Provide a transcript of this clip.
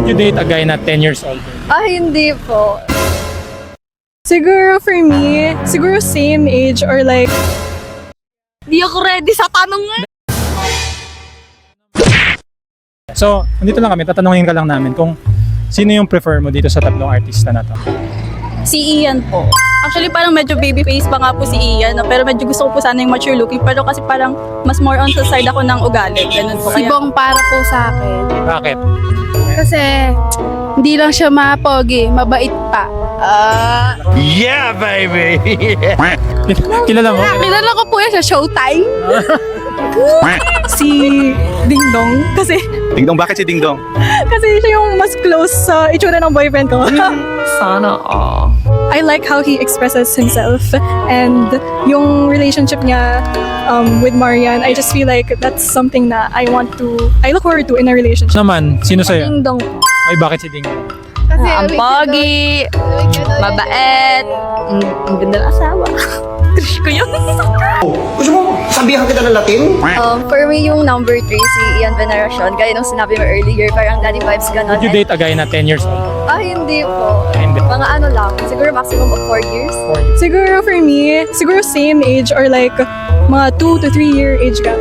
You date a guy na 10 years old. Hindi po. Siguro for me, siguro same age or like... Di ako ready sa tanong nga. So, nandito lang kami, tatanungin ka lang namin kung sino yung prefer mo dito sa tatlong artista na to. Si Ian po. Actually, parang medyo baby face pa nga po si Ian, no? Pero medyo gusto ko po sana yung mature looking. Pero kasi parang mas more on sa side ako ng ugali. Ganun po. Si Bong para po sa akin. Bakit? Kasi hindi lang siya mapogi, mabait pa. Yeah, baby! Kilala mo? Kilala ko po yan sa Showtime. Si Ding Dong. Kasi Dingdong, bakit si Dingdong? siya yung mas close sa itsura ng boyfriend ko. Sana all. I like how he expresses himself and yung relationship niya with Marian. I just feel like that's something na I look forward to in a relationship. Naman, sino sa'yo? Ding Dong. Ay, bakit si Ding? Kasi Ang pogi, mabait, ang ganda ng asawa. Crush ko yun. Gusto mo sabihan kita ng Latin? For me, yung number 3, si Ian Veneracion. Gaya nung sinabi mo earlier, parang daddy vibes ganon. Would you date a guy na 10 years old? Hindi po. Hindi. Mga ano lang, siguro maximum of 4 years. Siguro for me, siguro same age or like mga 2 to 3 year age gap.